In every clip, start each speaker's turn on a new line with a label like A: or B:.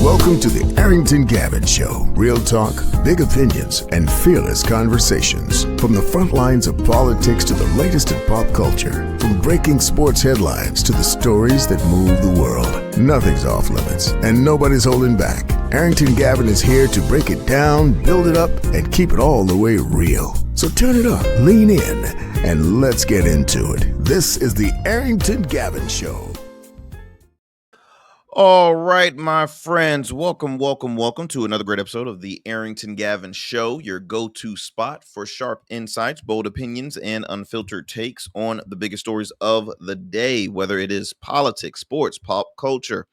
A: Welcome to the Arrington Gavin Show. Real talk, big opinions, and fearless conversations. From the front lines of politics to the latest in pop culture. From breaking sports headlines to the stories that move the world. Nothing's off limits, and nobody's holding back. Arrington Gavin is here to break it down, build it up, and keep it all the way real. So turn it up, lean in, and let's get into it. This is the Arrington Gavin Show.
B: All right, my friends, welcome to another great episode of the Arrington Gavin Show, your go-to spot for sharp insights, bold opinions, and unfiltered takes on the biggest stories of the day, whether it is politics, sports, pop culture,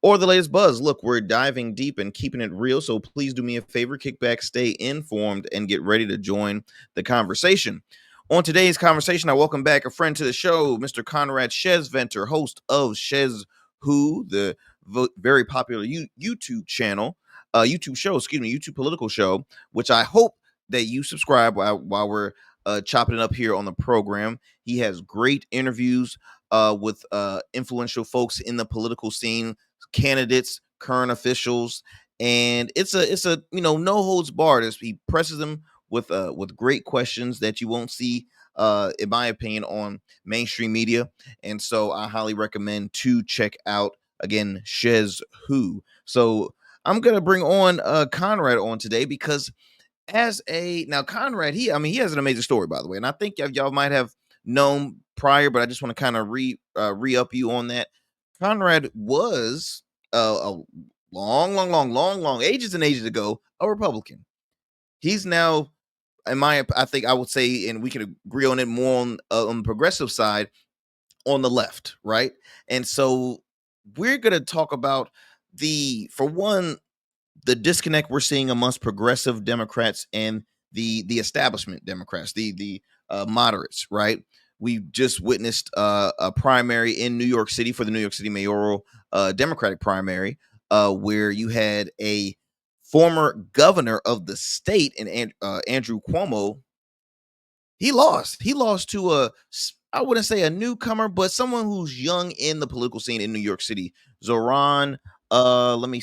B: or the latest buzz. Look, we're diving deep and keeping it real, so please do me a favor, kick back, stay informed, and get ready to join the conversation. On today's conversation, I welcome back a friend to the show, Mr. Conrad Schesventer, host of SchezzWho, the very popular YouTube channel, YouTube political show, which I hope that you subscribe while we're chopping it up here on the program. He has great interviews with influential folks in the political scene, candidates, current officials, and it's a no holds barred. He presses them with great questions that you won't see, in my opinion, on mainstream media. And so I highly recommend to check out, again, SchezzWho. So I'm gonna bring on Conrad on today because Conrad, he has an amazing story, by the way, and I think y'all might have known prior, but I just want to kind of re-up you on that. Conrad was a long ages and ages ago a Republican. He's now, I think I would say, and we can agree on it, more on the progressive side, on the left, right? And so we're going to talk about the disconnect we're seeing amongst progressive Democrats and the establishment Democrats, the moderates, right? We've just witnessed a primary in New York City for the New York City mayoral Democratic primary, where you had a former governor of the state, and Andrew Cuomo. He lost to I wouldn't say a newcomer, but someone who's young in the political scene in New York City. Zoran, let me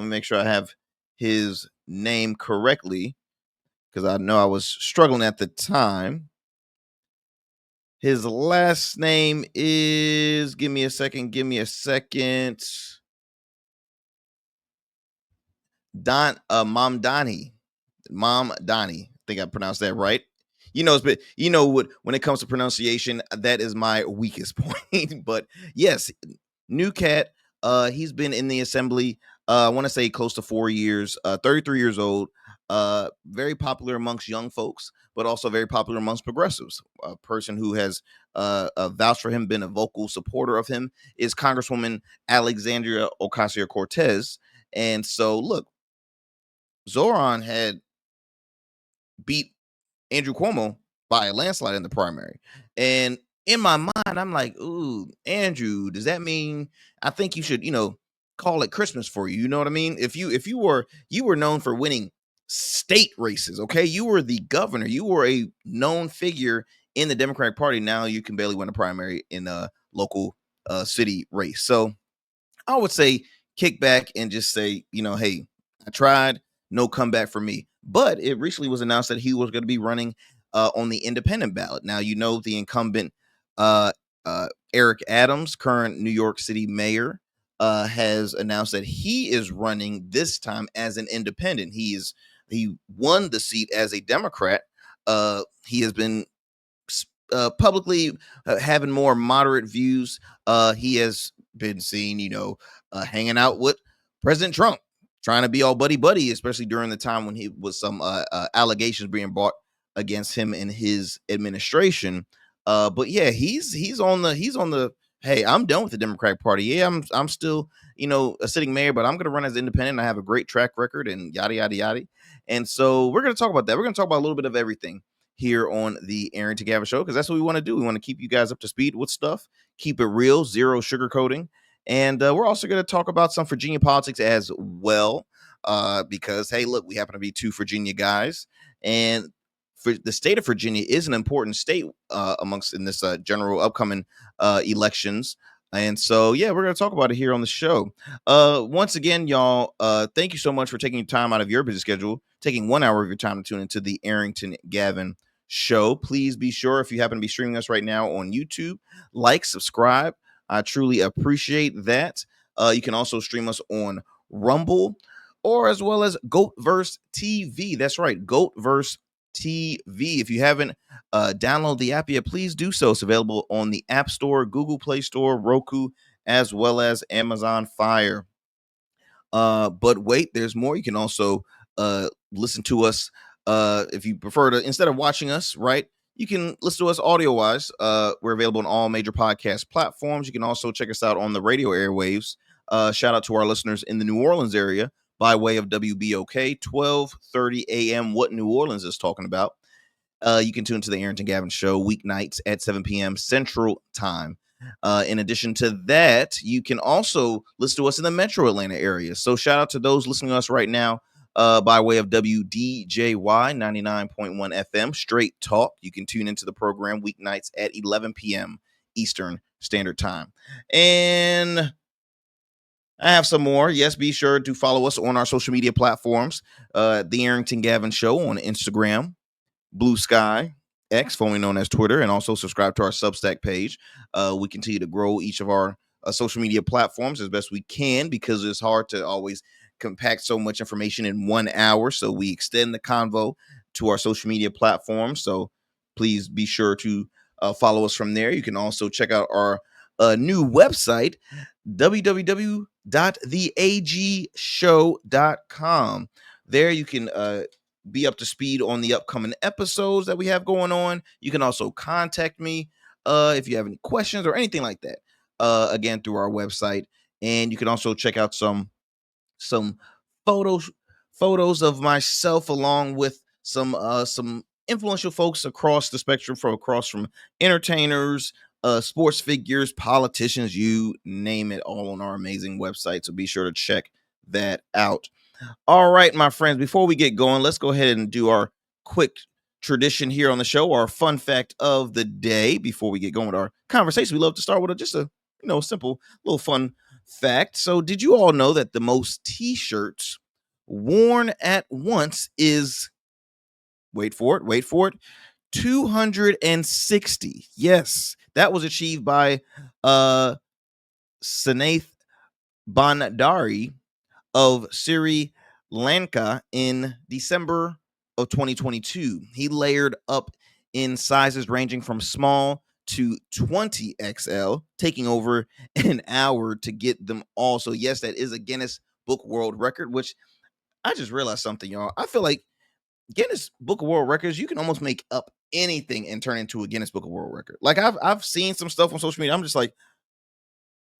B: make sure I have his name correctly, because I know I was struggling at the time. His last name is, give me a second. Mamdani. I think I pronounced that right. But when it comes to pronunciation, that is my weakest point. But yes, new cat. He's been in the assembly, I want to say close to 4 years, 33 years old, very popular amongst young folks, but also very popular amongst progressives. A person who has vouched for him, been a vocal supporter of him, is Congresswoman Alexandria Ocasio-Cortez. And so, look, Zoran had beat Andrew Cuomo by a landslide in the primary. And in my mind, I'm like, ooh, Andrew, does that mean, I think you should, call it Christmas for you? You know what I mean? If you were known for winning state races, okay? You were the governor. You were a known figure in the Democratic Party. Now you can barely win a primary in a local city race. So I would say kick back and just say, hey, I tried, no comeback for me. But it recently was announced that he was going to be running on the independent ballot. Now, the incumbent Eric Adams, current New York City mayor, has announced that he is running this time as an independent. He won the seat as a Democrat. He has been publicly having more moderate views. He has been seen, hanging out with President Trump, trying to be all buddy, especially during the time when he was some allegations being brought against him and his administration. But yeah, he's on the hey, I'm done with the Democratic Party. Yeah, I'm still, a sitting mayor, but I'm going to run as independent. I have a great track record and yada, yada, yada. And so we're going to talk about that. We're going to talk about a little bit of everything here on the Arrington Gavin Show, because that's what we want to do. We want to keep you guys up to speed with stuff, keep it real, zero sugarcoating. And we're also going to talk about some Virginia politics as well, because, hey, look, we happen to be two Virginia guys. And for the state of Virginia is an important state in this general upcoming elections. And so, yeah, we're going to talk about it here on the show. Once again, y'all, thank you so much for taking your time out of your busy schedule, taking 1 hour of your time to tune into the Arrington Gavin show. Please be sure, if you happen to be streaming us right now on YouTube, like, subscribe. I truly appreciate that. You can also stream us on Rumble or as well as Goatverse TV. That's right, Goatverse TV. If you haven't downloaded the app yet, please do so. It's available on the App Store, Google Play Store, Roku, as well as Amazon Fire. But wait, there's more. You can also listen to us if you prefer to, instead of watching us, right? You can listen to us audio wise. We're available on all major podcast platforms. You can also check us out on the radio airwaves. Shout out to our listeners in the New Orleans area by way of WBOK 12:30 a.m. What New Orleans is talking about. You can tune to the Arrington Gavin show weeknights at 7 p.m. Central Time. In addition to that, you can also listen to us in the Metro Atlanta area. So shout out to those listening to us right now by way of WDJY 99.1 FM, Straight Talk. You can tune into the program weeknights at 11 p.m. Eastern Standard Time. And I have some more. Yes, be sure to follow us on our social media platforms. The Arrington Gavin Show on Instagram, Blue Sky, X, formerly known as Twitter, and also subscribe to our Substack page. We continue to grow each of our social media platforms as best we can because it's hard to always compact so much information in 1 hour. So we extend the convo to our social media platforms. So please be sure to follow us from there. You can also check out our new website, www.theagshow.com. There you can be up to speed on the upcoming episodes that we have going on. You can also contact me if you have any questions or anything like that, again, through our website. And you can also check out some photos of myself along with some influential folks across the spectrum, from entertainers, sports figures, politicians, you name it, all on our amazing website. So be sure to check that out. All right, my friends, before we get going, let's go ahead and do our quick tradition here on the show, our fun fact of the day. Before we get going with our conversation, we love to start with just a simple little fun fact. So did you all know that the most t-shirts worn at once is, wait for it, 260. Yes, that was achieved by Sanath Bandari of Sri Lanka in December of 2022. He layered up in sizes ranging from small to 20XL, taking over an hour to get them all. So yes, that is a Guinness Book World Record, which I just realized something, y'all. I feel like Guinness Book of World Records, you can almost make up anything and turn into a Guinness Book of World Record. Like I've seen some stuff on social media. I'm just like,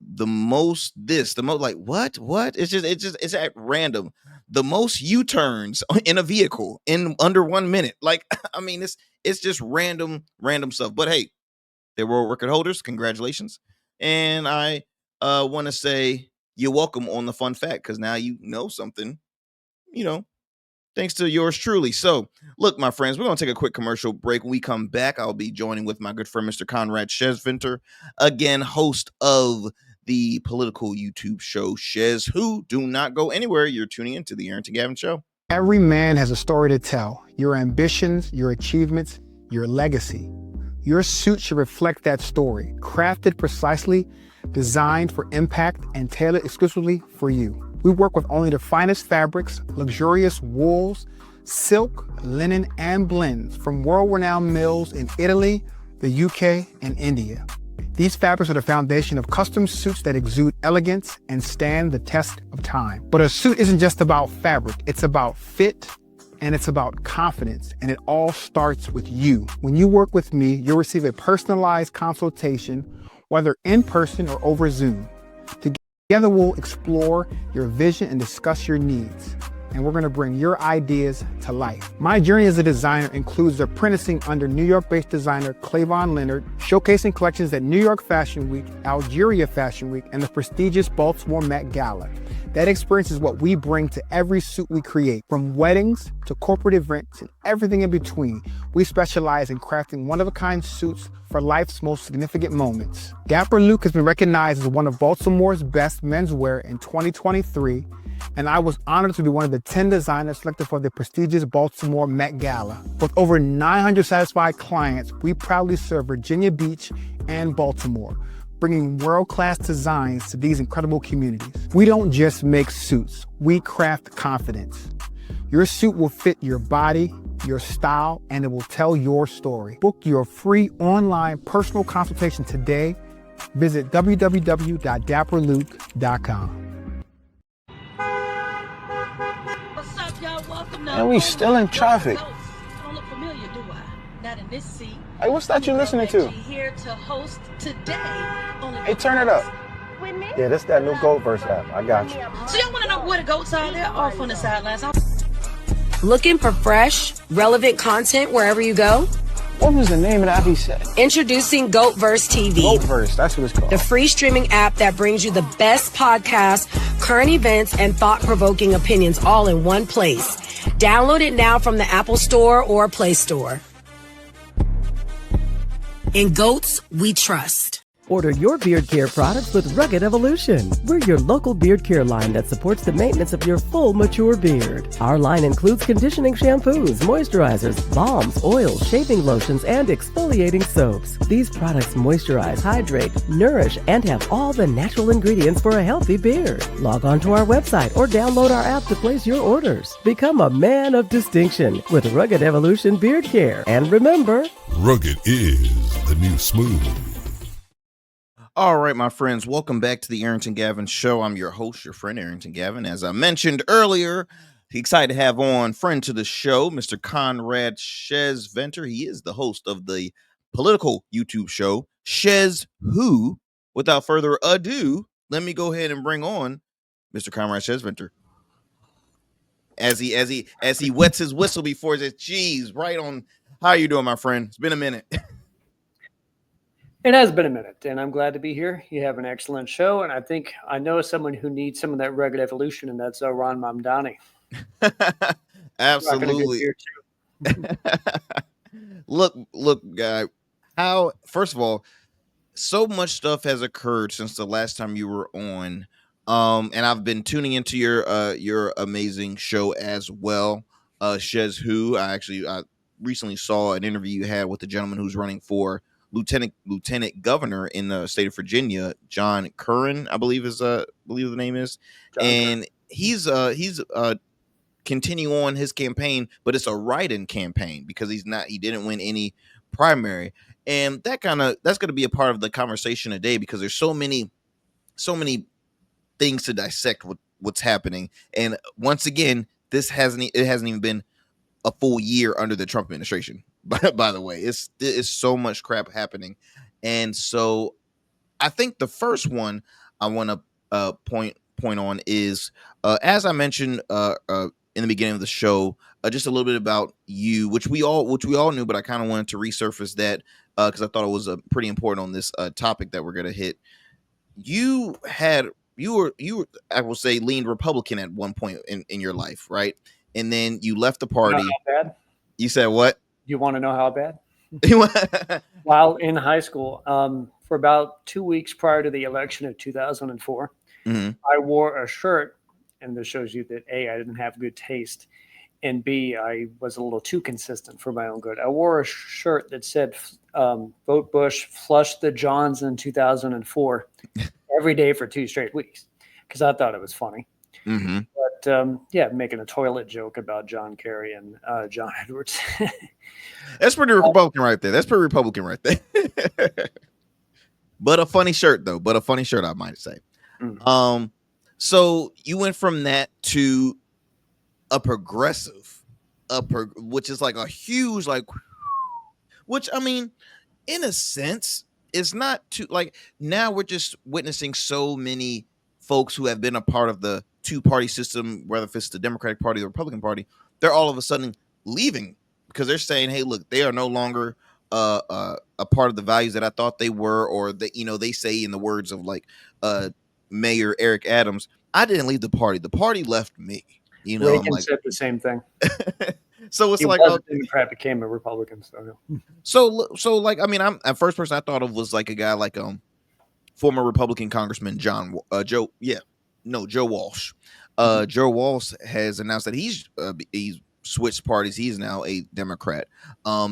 B: the most like what? It's at random. The most U-turns in a vehicle in under 1 minute. Like, I mean, it's just random stuff. But hey, they're world record holders. Congratulations. And I want to say you're welcome on the fun fact, because now you know something, thanks to yours truly. So, look, my friends, we're going to take a quick commercial break. When we come back, I'll be joining with my good friend, Mr. Conrad Schesventer, again, host of the political YouTube show, SchezzWho. Do not go anywhere. You're tuning into the Arrington Gavin Show.
C: Every man has a story to tell. Your ambitions, your achievements, your legacy. Your suit should reflect that story, crafted precisely, designed for impact, and tailored exclusively for you. We work with only the finest fabrics, luxurious wools, silk, linen, and blends from world-renowned mills in Italy, the UK, and India. These fabrics are the foundation of custom suits that exude elegance and stand the test of time. But a suit isn't just about fabric, it's about fit, and it's about confidence, and it all starts with you. When you work with me, you'll receive a personalized consultation, whether in person or over Zoom. Together, we'll explore your vision and discuss your needs, and we're going to bring your ideas to life. My journey as a designer includes apprenticing under New York-based designer Clavon Leonard, showcasing collections at New York Fashion Week, Algeria Fashion Week, and the prestigious Baltimore Met Gala. That experience is what we bring to every suit we create, from weddings to corporate events and everything in between. We specialize in crafting one-of-a-kind suits for life's most significant moments. Dapper Luke has been recognized as one of Baltimore's best menswear in 2023, and I was honored to be one of the 10 designers selected for the prestigious Baltimore Met Gala. With over 900 satisfied clients, we proudly serve Virginia Beach and Baltimore, bringing world-class designs to these incredible communities. We don't just make suits, we craft confidence. Your suit will fit your body, your style, and it will tell your story. Book your free online personal consultation today. Visit www.dapperluke.com.
D: What's up, y'all? Welcome to
E: And we still in traffic.
D: I don't look familiar, do I? Not in this seat.
E: Hey, what's that you listening to?
D: Here to host today.
E: Hey, turn it up. Yeah, this that new Goldverse app. I got you.
D: So y'all want to know where the goats are? They're off on the sidelines.
F: Looking for fresh, relevant content wherever you go?
E: What was the name of that he said?
F: Introducing Goatverse TV.
E: Goldverse, that's what it's called.
F: The free streaming app that brings you the best podcasts, current events, and thought-provoking opinions all in one place. Download it now from the Apple Store or Play Store. In Goats, we trust.
G: Order your beard care products with Rugged Evolution. We're your local beard care line that supports the maintenance of your full, mature beard. Our line includes conditioning shampoos, moisturizers, balms, oils, shaving lotions, and exfoliating soaps. These products moisturize, hydrate, nourish, and have all the natural ingredients for a healthy beard. Log on to our website or download our app to place your orders. Become a man of distinction with Rugged Evolution Beard Care. And remember,
A: Rugged is the new smooth.
B: All right, my friends, welcome back to the Arrington Gavin Show. I'm your host, your friend, Arrington Gavin. As I mentioned earlier, excited to have on friend to the show, Mr. Conrad Schesventer. He is the host of the political YouTube show, SchezzWho. Without further ado, let me go ahead and bring on Mr. Conrad Schesventer. As he wets his whistle before he says, geez, right on. How are you doing, my friend? It's been a minute.
H: It has been a minute, and I'm glad to be here. You have an excellent show, and I know someone who needs some of that Rugged Evolution, and that's Ron Mamdani.
B: Absolutely. Look, guy. How? First of all, so much stuff has occurred since the last time you were on, and I've been tuning into your amazing show as well, SchezzWho. I recently saw an interview you had with the gentleman who's running for Lieutenant Governor in the state of Virginia, John Curran, I believe the name is, John and Curran. he's continue on his campaign, but it's a write-in campaign because he didn't win any primary, and that's going to be a part of the conversation today because there's so many things to dissect with what's happening, and once again, it hasn't even been a full year under the Trump administration. By the way, it's so much crap happening. And so I think the first one I want to point on is, as I mentioned in the beginning of the show, just a little bit about you, which we all knew, but I kind of wanted to resurface that because I thought it was pretty important on this topic that we're going to hit. You were, I will say, leaned Republican at one point in your life, right? And then you left the party.
H: You know how bad?
B: You said what?
H: You want to know how bad? While in high school, for about 2 weeks prior to the election of 2004, I wore a shirt, and this shows you that A, I didn't have good taste, and B, I was a little too consistent for my own good. I wore a shirt that said, vote Bush, flush the Johns in 2004 every day for 2 straight weeks because I thought it was funny.
B: Mm-hmm.
H: But making a toilet joke about John Kerry and John Edwards.
B: That's pretty Republican right there. But a funny shirt, though. I might say. Mm-hmm. So you went from that to a progressive, which is like a huge, which I mean, in a sense, it's not too now we're just witnessing so many folks who have been a part of the two-party system, whether if it's the Democratic Party or the Republican Party, they're all of a sudden leaving because they're saying, hey, look, they are no longer a part of the values that I thought they were, or that, they say in the words of Mayor Eric Adams, I didn't leave the party. The party left me. You know,
H: Reagan said the same thing.
B: So it's
H: he
B: like
H: was a Democrat, became a Republican.
B: So like, I mean, I'm at first person I thought of was like a guy like former Republican Congressman Joe Walsh. Joe Walsh has announced that he's switched parties. He's now a Democrat.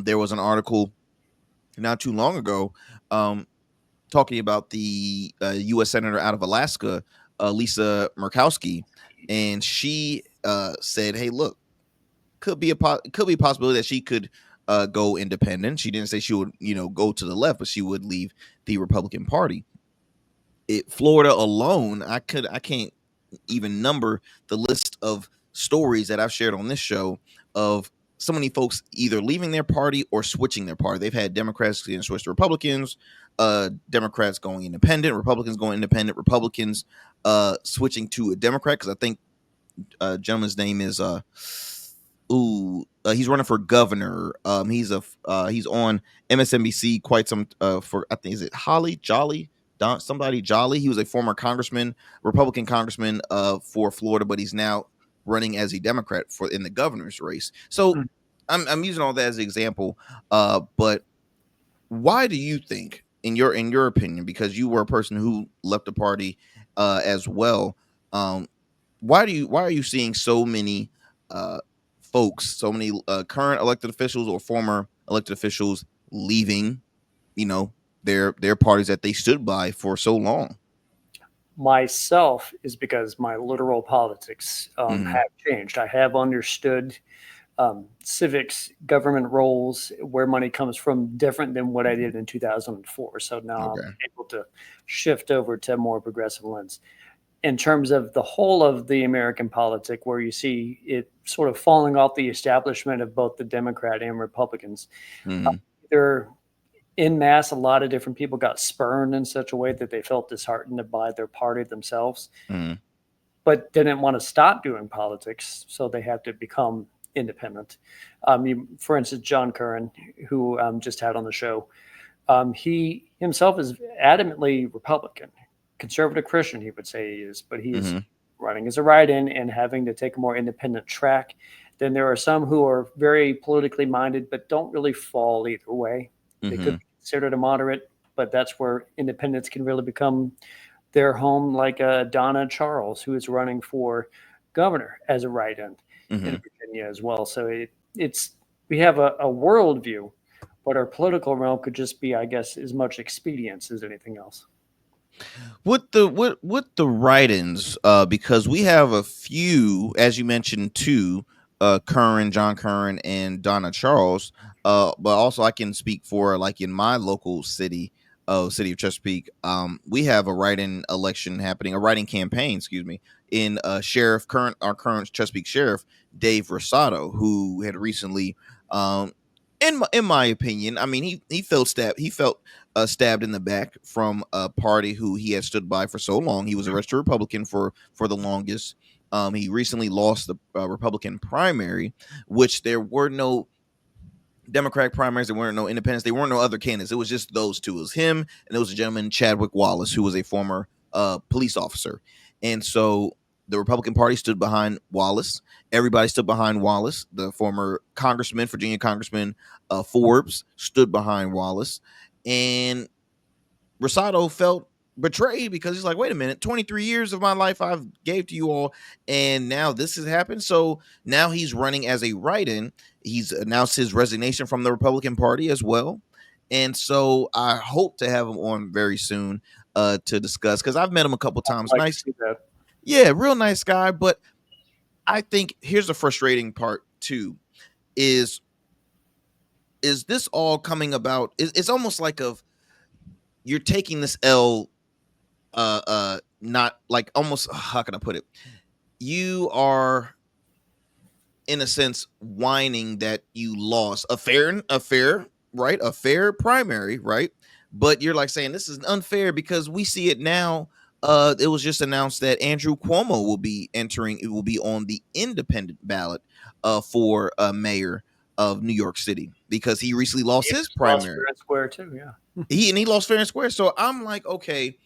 B: There was an article not too long ago talking about the U.S. Senator out of Alaska, Lisa Murkowski, and she said, "Hey, look, could be a possibility that she could go independent." She didn't say she would, go to the left, but she would leave the Republican Party. Florida alone, I can't even number the list of stories that I've shared on this show of so many folks either leaving their party or switching their party. They've had Democrats getting switched to Republicans, Democrats going independent, Republicans going independent, Republicans switching to a Democrat, because I think gentleman's name is he's running for governor. He's on MSNBC quite some for, I think, is it Jolly? He was a former Republican congressman for Florida, but he's now running as a Democrat in the governor's race. So I'm using all that as an example. But why do you think, in your opinion, because you were a person who left the party as well, why are you seeing so many folks, so many current elected officials or former elected officials leaving, their parties that they stood by for so long?
H: Myself is because my literal politics have changed. I have understood civics, government roles, where money comes from, different than what I did in 2004. So now I'm able to shift over to a more progressive lens. In terms of the whole of the American politic, where you see it sort of falling off the establishment of both the Democrat and Republicans, they're en masse, a lot of different people got spurned in such a way that they felt disheartened by their party themselves, but didn't want to stop doing politics. So they had to become independent. For instance, John Curran, who just had on the show, he himself is adamantly Republican, conservative Christian, he would say he is, but he is running as a write-in and having to take a more independent track. Then there are some who are very politically minded, but don't really fall either way. They could be considered a moderate, but that's where independents can really become their home, like Donna Charles, who is running for governor as a write-in in Virginia as well. So we have a worldview, but our political realm could just be, I guess, as much expedience as anything else.
B: With the write-ins, because we have a few, as you mentioned, two, John Curran and Donna Charles, but also I can speak for, like, in my local city of Chesapeake, we have a write-in election happening, a write-in campaign, in our current Chesapeake sheriff, Dave Rosado, who had recently, in my opinion, I mean, he felt stabbed in the back from a party who he had stood by for so long. He was a registered Republican for the longest. He recently lost the Republican primary, which there were no Democratic primaries, there weren't no independents, there weren't no other candidates. It was just those two. It was him, and there was a gentleman, Chadwick Wallace, who was a former police officer. And so the Republican Party stood behind Wallace. Everybody stood behind Wallace. The former Virginia Congressman Forbes stood behind Wallace. And Rosado felt betrayed because he's like, wait a minute, 23 years of my life I've gave to you all, and now this has happened. So now he's running as a write-in. He's announced his resignation from the Republican Party as well. And so I hope to have him on very soon to discuss, because I've met him a couple times. Nice. Yeah, real nice guy. But I think here's the frustrating part too, is this all coming about? It's almost like you're taking this L, not like, almost, how can I put it? You are, in a sense, whining that you lost a fair primary, right? But you're like saying this is unfair because we see it now. It was just announced that Andrew Cuomo will be on the independent ballot for mayor of New York City, because he recently lost his primary.
H: Lost fair and square too, yeah.
B: He lost fair and square. So I'm like, okay,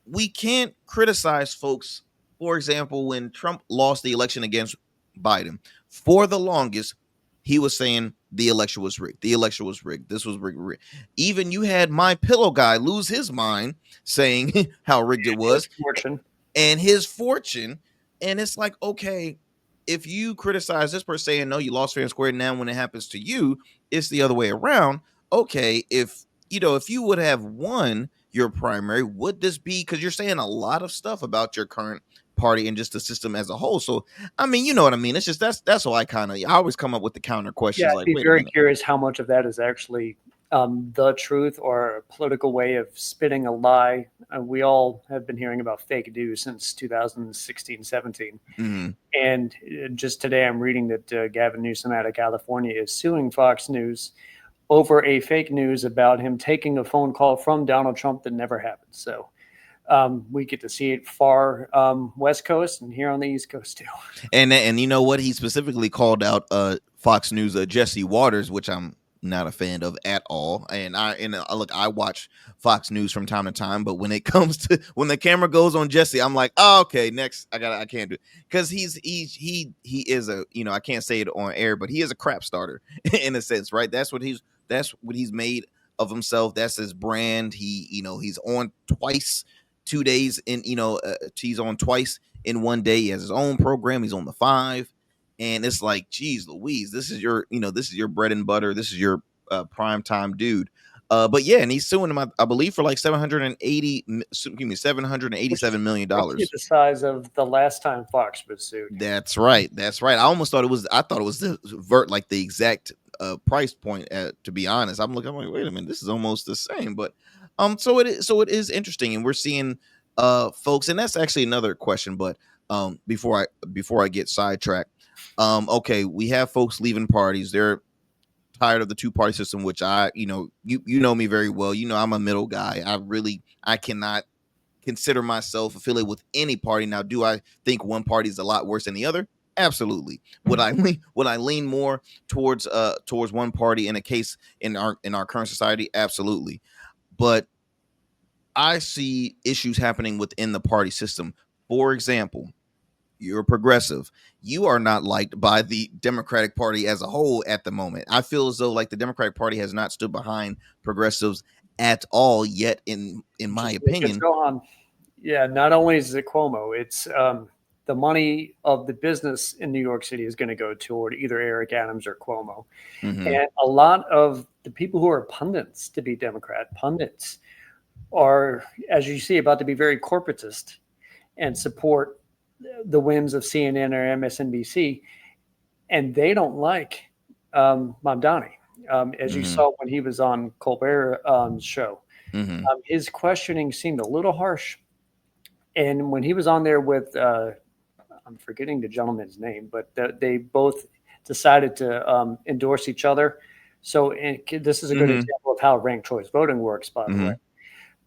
B: we can't criticize folks For example, when Trump lost the election against Biden, for the longest, he was saying the election was rigged. The election was rigged. This was rigged. Even you had My Pillow guy lose his mind saying how rigged it was. His fortune. And it's like, okay, if you criticize this person saying, no, you lost fair and square, now when it happens to you, it's the other way around. Okay, if you would have won your primary, would this be, because you're saying a lot of stuff about your current party and just the system as a whole. So, I mean, you know what I mean? It's just that's why I always come up with the counter questions.
H: Yeah, I'd be very curious how much of that is actually the truth or a political way of spinning a lie. We all have been hearing about fake news since 2016, 17.
B: Mm-hmm.
H: And just today I'm reading that Gavin Newsom out of California is suing Fox News over a fake news about him taking a phone call from Donald Trump that never happened. So we get to see it far West Coast and here on the East Coast too.
B: And you know what? He specifically called out Fox News Jesse Waters, which I'm not a fan of at all. And I watch Fox News from time to time, but when it comes to when the camera goes on Jesse, I'm like, oh, okay, next I can't do it, because he is a, I can't say it on air, but he is a crap starter in a sense, right? That's what he's made of himself. That's his brand. He's on twice 2 days in, he's on twice in one day. He has his own program. He's on the 5. And it's like, geez, Louise, this is your bread and butter. This is your prime time dude. But yeah, and he's suing him, I believe, for like $787 million.
H: The size of the last time Fox was sued.
B: That's right. I thought it was the exact price point. To be honest, I'm like, wait a minute, this is almost the same. But so it is interesting, and we're seeing folks, and that's actually another question. But before I get sidetracked. Okay, we have folks leaving parties. They're tired of the 2-party system, which you know me very well. I'm a middle guy. I cannot consider myself affiliated with any party. Now, do I think one party is a lot worse than the other? Absolutely. Would I lean more towards one party in a case in our current society? Absolutely. But I see issues happening within the party system. For example, you're progressive. You are not liked by the Democratic Party as a whole at the moment. I feel as though like the Democratic Party has not stood behind progressives at all yet, in my opinion.
H: Go on. Yeah, not only is it Cuomo, it's the money of the business in New York City is going to go toward either Eric Adams or Cuomo.
B: Mm-hmm.
H: And a lot of the people who are pundits to be Democrat pundits are, as you see, about to be very corporatist and support the whims of CNN or MSNBC, and they don't like Mamdani. As you saw when he was on Colbert's show, his questioning seemed a little harsh. And when he was on there with, I'm forgetting the gentleman's name, but they both decided to endorse each other. So this is a good example of how ranked choice voting works, by the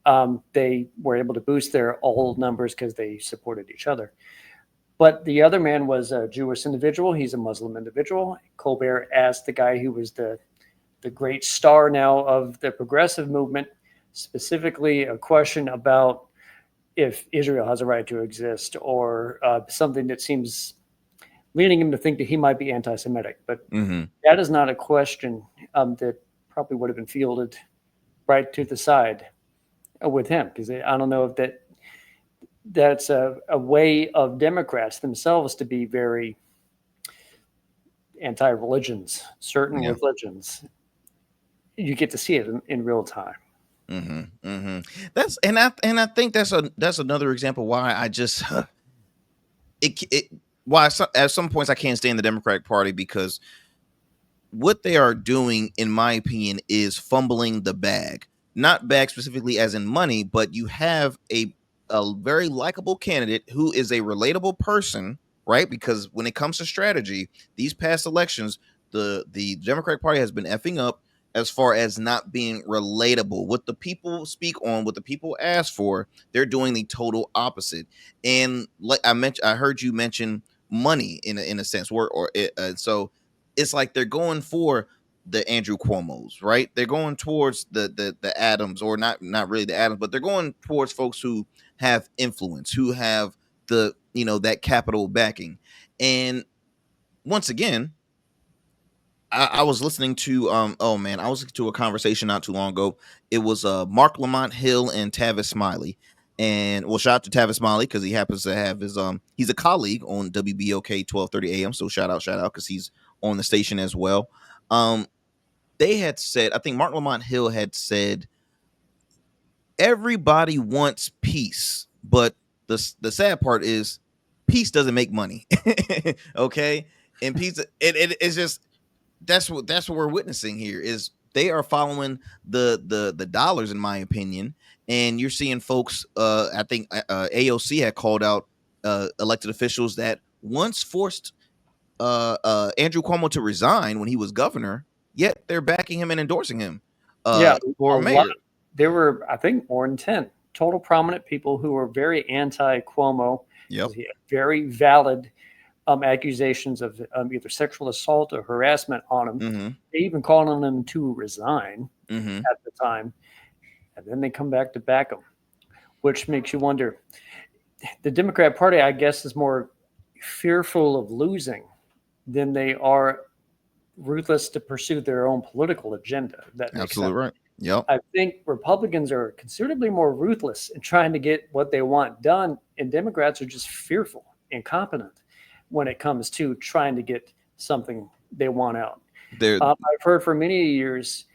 H: way. They were able to boost their all numbers because they supported each other. But the other man was a Jewish individual. He's a Muslim individual. Colbert asked the guy who was the great star now of the progressive movement, specifically a question about if Israel has a right to exist, or something that seems leading him to think that he might be anti-Semitic. But that is not a question that probably would have been fielded right to the side with him, because I don't know if that's a way of Democrats themselves to be very anti-religions, certain religions. You get to see it in real time.
B: That's and I think that's another example why I just why at some points I can't stand the Democratic Party, because what they are doing, in my opinion, is fumbling the bag. Not bag specifically as in money, but you have a very likable candidate who is a relatable person, right? Because when it comes to strategy, these past elections, the Democratic Party has been effing up as far as not being relatable. What the people speak on, what the people ask for, they're doing the total opposite. And like I heard you mention money in a sense, so it's like they're going for the Andrew Cuomo's, right? They're going towards the Adams, or not really the Adams, but they're going towards folks who have influence, who have the that capital backing. And once again, I was listening to I was listening to a conversation not too long ago. It was Mark Lamont Hill and Tavis Smiley. And shout out to Tavis Smiley because he happens to have his he's a colleague on WBOK 1230 AM. So shout out because he's on the station as well. They had said, I think Mark Lamont Hill had said, everybody wants peace, but the sad part is peace doesn't make money. Okay, and peace it's just that's what we're witnessing here is they are following the dollars, in my opinion, and you're seeing folks. I think AOC had called out elected officials that once forced Andrew Cuomo to resign when he was governor, yet they're backing him and endorsing him. For mayor.
H: There were, I think, more than 10 total prominent people who were very anti-Cuomo.
B: Yep.
H: Very valid accusations of either sexual assault or harassment on him.
B: Mm-hmm.
H: They even called on him to resign at the time. And then they come back to back him, which makes you wonder. The Democrat Party, I guess, is more fearful of losing than they are ruthless to pursue their own political agenda. That makes
B: Absolutely
H: sense.
B: right. Yep.
H: I think Republicans are considerably more ruthless in trying to get what they want done, and Democrats are just fearful, incompetent when it comes to trying to get something they want out. I've heard for many years,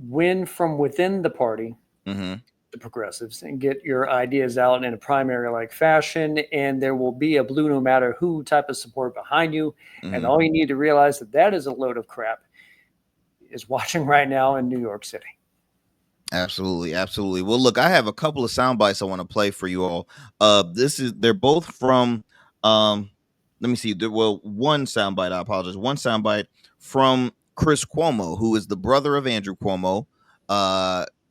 H: win from within the party, the progressives, and get your ideas out in a primary-like fashion, and there will be a blue no matter who type of support behind you. And all you need to realize that is a load of crap is watching right now in New York City.
B: Absolutely. Well, look, I have a couple of sound bites I want to play for you all. They're both from let me see. One sound bite, I apologize. One sound bite from Chris Cuomo, who is the brother of Andrew Cuomo.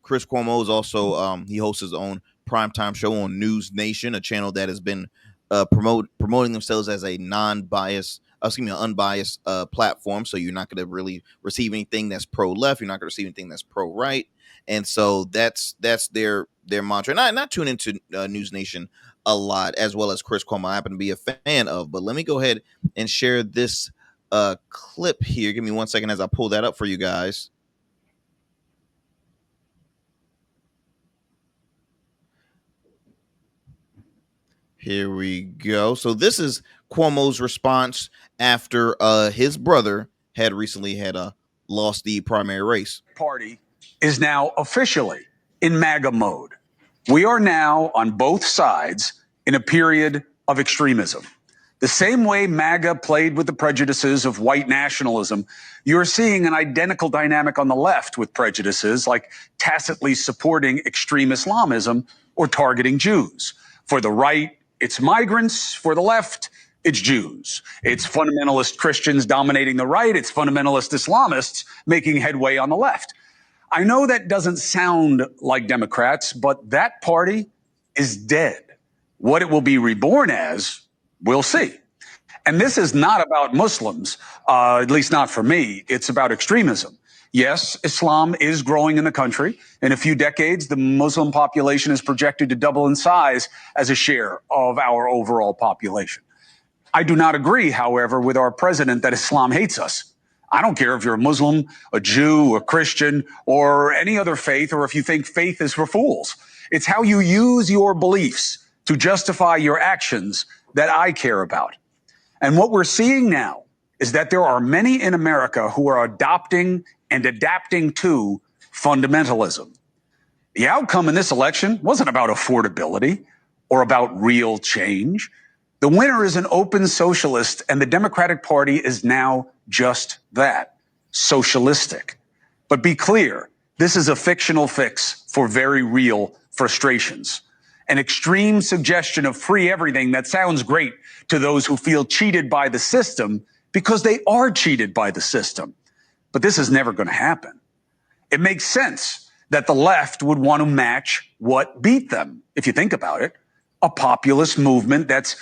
B: Chris Cuomo is also he hosts his own primetime show on News Nation, a channel that has been promoting themselves as a unbiased platform. So you're not going to really receive anything that's pro-left. You're not going to receive anything that's pro-right. And so that's their mantra. And I tune into News Nation a lot, as well as Chris Cuomo. I happen to be a fan of. But let me go ahead and share this clip here. Give me 1 second as I pull that up for you guys. Here we go. So this is Cuomo's response after his brother had recently lost the primary race.
I: Party is now officially in MAGA mode. We are now on both sides in a period of extremism. The same way MAGA played with the prejudices of white nationalism, you're seeing an identical dynamic on the left with prejudices like tacitly supporting extreme Islamism or targeting Jews. For the right, it's migrants. For the left, it's Jews. It's fundamentalist Christians dominating the right. It's fundamentalist Islamists making headway on the left. I know that doesn't sound like Democrats, but that party is dead. What it will be reborn as, we'll see. And this is not about Muslims, at least not for me. It's about extremism. Yes, Islam is growing in the country. In a few decades, the Muslim population is projected to double in size as a share of our overall population. I do not agree, however, with our president that Islam hates us. I don't care if you're a Muslim, a Jew, a Christian, or any other faith, or if you think faith is for fools. It's how you use your beliefs to justify your actions that I care about. And what we're seeing now is that there are many in America who are adopting and adapting to fundamentalism. The outcome in this election wasn't about affordability or about real change. The winner is an open socialist, and the Democratic Party is now just that, socialistic. But be clear, this is a fictional fix for very real frustrations. An extreme suggestion of free everything that sounds great to those who feel cheated by the system because they are cheated by the system. But this is never going to happen. It makes sense that the left would want to match what beat them, if you think about it, a populist movement that's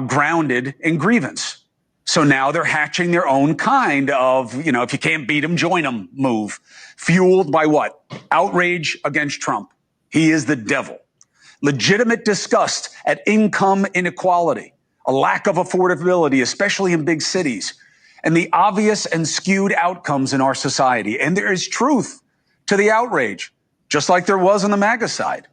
I: grounded in grievance. So now they're hatching their own kind of, if you can't beat them, join them move, fueled by what? Outrage against Trump. He is the devil. Legitimate disgust at income inequality, a lack of affordability, especially in big cities, and the obvious and skewed outcomes in our society. And there is truth to the outrage, just like there was on the MAGA side.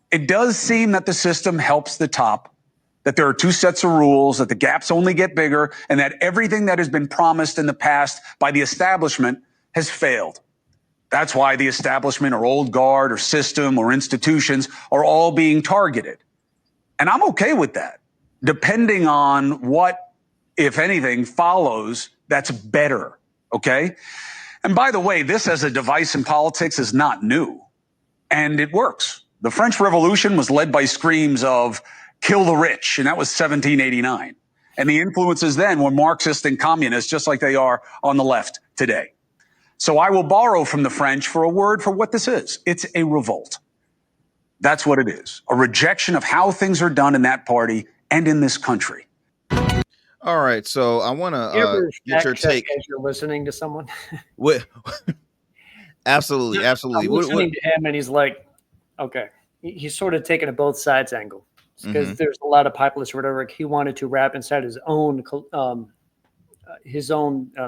I: It does seem that the system helps the top, that there are two sets of rules, that the gaps only get bigger, and that everything that has been promised in the past by the establishment has failed. That's why the establishment or old guard or system or institutions are all being targeted. And I'm okay with that, depending on what, if anything, follows that's better, okay? And by the way, this as a device in politics is not new, and it works. The French Revolution was led by screams of kill the rich, and that was 1789. And the influences then were Marxist and communist, just like they are on the left today. So I will borrow from the French for a word for what this is. It's a revolt. That's what it is. A rejection of how things are done in that party and in this country.
B: All right. So I want to get your take.
H: As you're listening to someone.
B: Absolutely. Absolutely.
H: I'm listening to him and he's like, okay, he's sort of taking a both sides angle because there's a lot of populist rhetoric. He wanted to wrap inside his own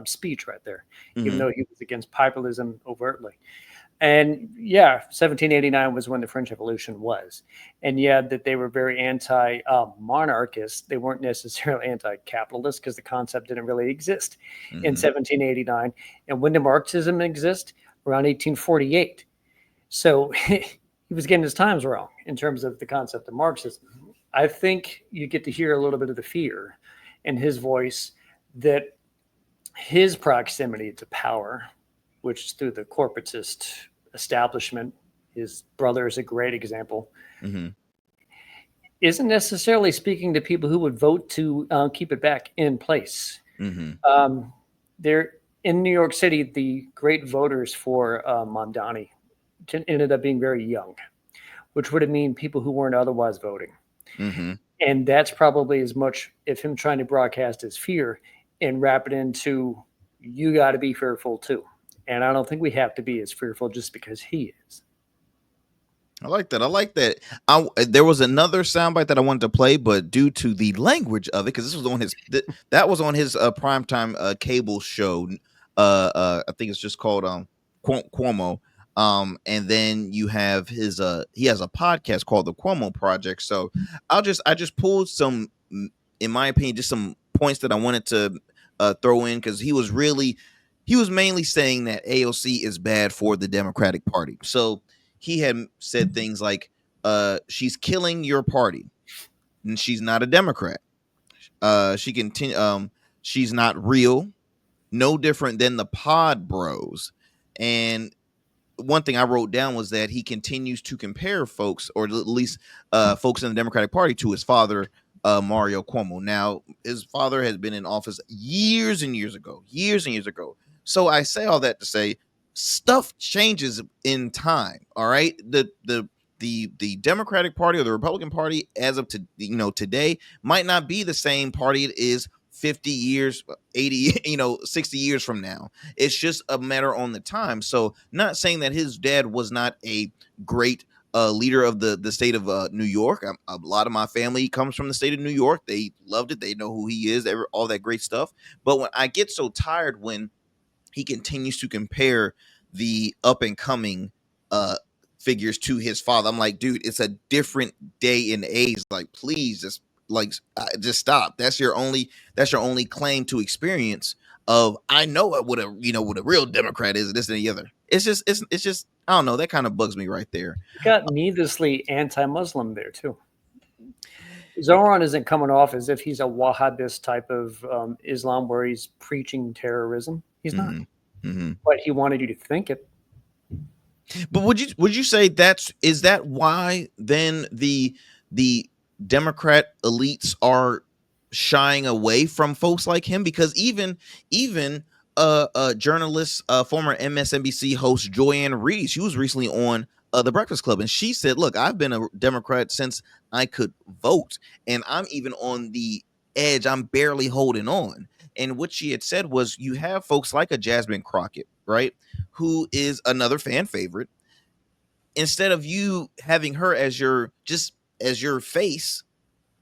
H: speech right there, even though he was against populism overtly. And yeah, 1789 was when the French Revolution was. And yeah, that they were very anti-monarchist. They weren't necessarily anti-capitalist because the concept didn't really exist in 1789. And when did Marxism exist? Around 1848. So he was getting his times wrong in terms of the concept of Marxism. I think you get to hear a little bit of the fear in his voice that his proximity to power, which is through the corporatist establishment, his brother is a great example, isn't necessarily speaking to people who would vote to keep it back in place. There in New York City, the great voters for Mamdani ended up being very young, which would mean people who weren't otherwise voting. And that's probably as much of him trying to broadcast his fear and wrap it into, you got to be fearful too. And I don't think we have to be as fearful just because he is.
B: I like that. I like that. There was another soundbite that I wanted to play, but due to the language of it, because this was on his that was on his primetime cable show. I think it's just called Cuomo. And then you have his he has a podcast called the Cuomo Project. So I just pulled some, in my opinion, just some points that I wanted to throw in, because he was mainly saying that AOC is bad for the Democratic Party. So he had said things like, she's killing your party, and she's not a Democrat. She's not real, no different than the pod bros. And one thing I wrote down was that he continues to compare folks, or at least folks in the Democratic Party, to his father, Mario Cuomo. Now, his father has been in office years and years ago. So I say all that to say stuff changes in time. All right. The Democratic Party or the Republican Party as of today might not be the same party it is 50 years, 80, 60 years from now. It's just a matter on the time. So not saying that his dad was not a great leader of the state of New York. A lot of my family comes from the state of New York. They loved it. They know who he is, all that great stuff. But when I get so tired when he continues to compare the up and coming figures to his father, I'm like, dude, it's a different day and age. Like, please just stop. That's your only claim to experience of, I know what a real Democrat is, this and the other. It's just I don't know, that kind of bugs me right there.
H: You got needlessly anti-Muslim there too. Zoran isn't coming off as if he's a Wahhabist type of Islam where he's preaching terrorism. He's not. But he wanted you to think it.
B: But would you say is that why then the Democrat elites are shying away from folks like him? Because even journalist, former MSNBC host Joyanne Reed, she was recently on The Breakfast Club, and she said, look, I've been a Democrat since I could vote, and I'm even on the edge. I'm barely holding on. And what she had said was, you have folks like a Jasmine Crockett, right, who is another fan favorite. Instead of you having her as your face,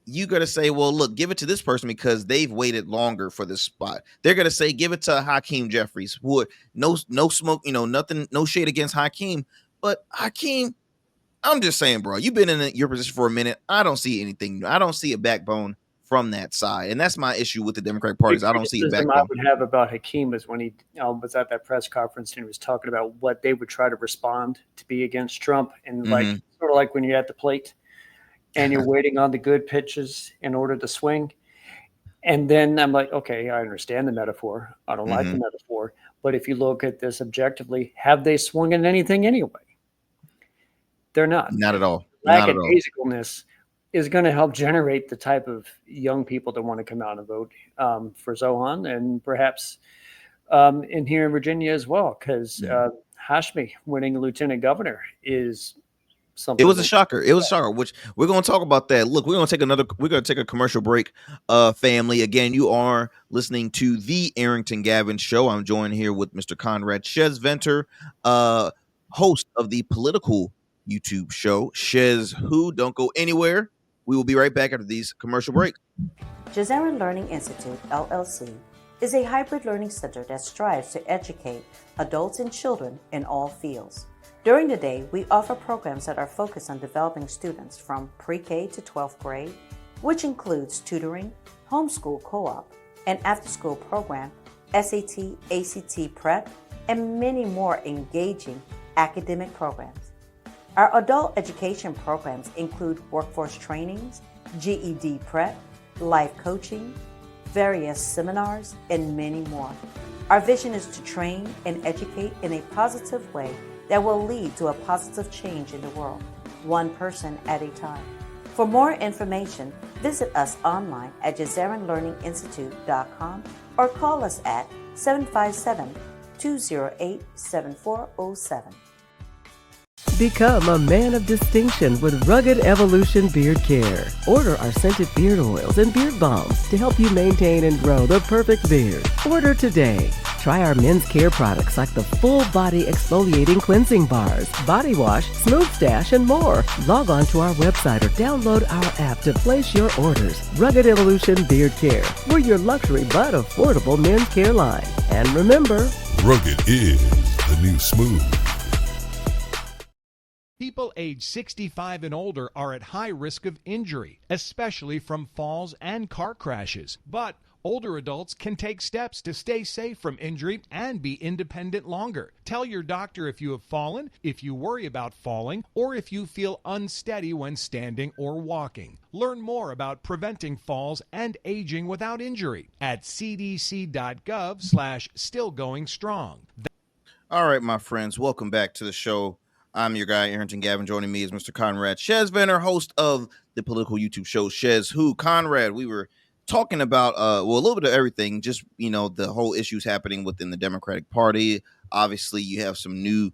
B: you got to say, well, look, give it to this person because they've waited longer for this spot. They're going to say, give it to Hakeem Jeffries. Would no smoke, nothing, no shade against Hakeem, but Hakeem, I'm just saying, bro, you've been in your position for a minute. I don't see anything. I don't see a backbone from that side, and that's my issue with the Democratic Party. I don't see a backbone.
H: I would have about Hakeem is when he was at that press conference and he was talking about what they would try to respond to be against Trump, and like sort of like when you're at the plate and you're waiting on the good pitches in order to swing. And then I'm like, okay, I understand the metaphor. I don't like the metaphor. But if you look at this objectively, have they swung at anything anyway? They're not.
B: Not at all.
H: Lackadaisicalness is going to help generate the type of young people that want to come out and vote for Zohan, and perhaps in here in Virginia as well, because Hashmi winning lieutenant governor is something.
B: It was a shocker. It was a shocker, which we're going to talk about that. Look, we're going to take a commercial break, family. Again, you are listening to the Arrington Gavin Show. I'm joined here with Mr. Conrad Schesventer, host of the political YouTube show, SchezzWho. Don't go anywhere. We will be right back after these commercial breaks.
J: SchezzWho Learning Institute, LLC, is a hybrid learning center that strives to educate adults and children in all fields. During the day, we offer programs that are focused on developing students from pre-K to 12th grade, which includes tutoring, homeschool co-op, an after-school program, SAT, ACT prep, and many more engaging academic programs. Our adult education programs include workforce trainings, GED prep, life coaching, various seminars, and many more. Our vision is to train and educate in a positive way that will lead to a positive change in the world, one person at a time. For more information, visit us online at JazarinLearningInstitute.com or call us at 757-208-7407.
G: Become a man of distinction with Rugged Evolution Beard Care. Order our scented beard oils and beard balms to help you maintain and grow the perfect beard. Order today. Try our men's care products like the full body exfoliating cleansing bars, body wash, smooth stash, and more. Log on to our website or download our app to place your orders. Rugged Evolution Beard Care. We're your luxury but affordable men's care line. And remember,
K: rugged is the new smooth.
L: People age 65 and older are at high risk of injury, especially from falls and car crashes. But older adults can take steps to stay safe from injury and be independent longer. Tell your doctor if you have fallen, if you worry about falling, or if you feel unsteady when standing or walking. Learn more about preventing falls and aging without injury at cdc.gov/stillgoingstrong.
B: All right, my friends, welcome back to the show. I'm your guy, Arrington Gavin. Joining me is Mr. Conrad Schesventer, host of the political YouTube show, SchezzWho. Conrad, we were talking about, a little bit of everything, just, the whole issues happening within the Democratic Party. Obviously, you have some new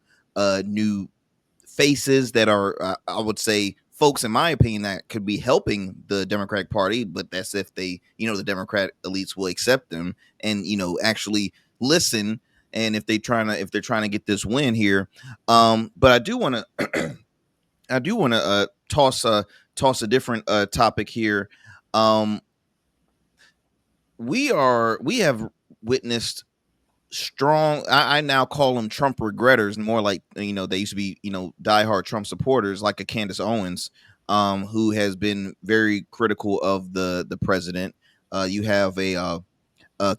B: faces that are, I would say, folks, in my opinion, that could be helping the Democratic Party, but that's if they, the Democrat elites will accept them and, actually listen. And if they're trying to get this win here, but I do want to toss a different topic here. We have witnessed strong. I now call them Trump regretters, more like they used to be diehard Trump supporters, like a Candace Owens, who has been very critical of the president. You have a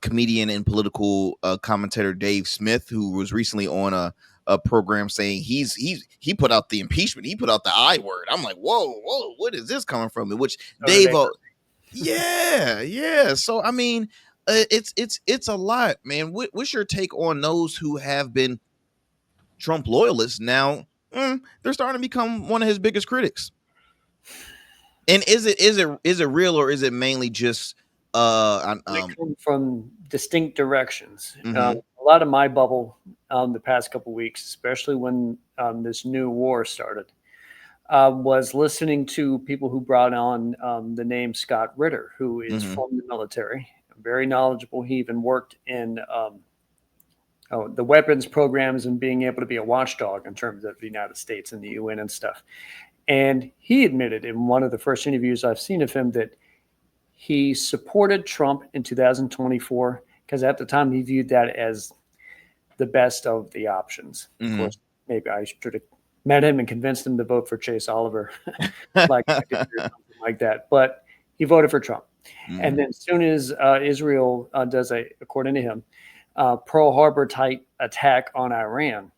B: comedian and political commentator Dave Smith, who was recently on a program saying he put out the impeachment, he put out the I word. I'm like, whoa, what is this coming from? Which Dave, yeah. So I mean, it's a lot, man. What's your take on those who have been Trump loyalists now? They're starting to become one of his biggest critics. And is it real, or is it mainly just? They
H: come from distinct directions.
B: Mm-hmm.
H: A lot of my bubble the past couple of weeks, especially when this new war started, was listening to people who brought on the name Scott Ritter, who is from the military, very knowledgeable. He even worked in the weapons programs and being able to be a watchdog in terms of the United States and the UN and stuff. And he admitted in one of the first interviews I've seen of him that He supported Trump in 2024 because at the time he viewed that as the best of the options. Of course, maybe I should have met him and convinced him to vote for Chase Oliver, like I did or something like that. But he voted for Trump. And then as soon as Israel does according to him, Pearl Harbor type attack on Iran,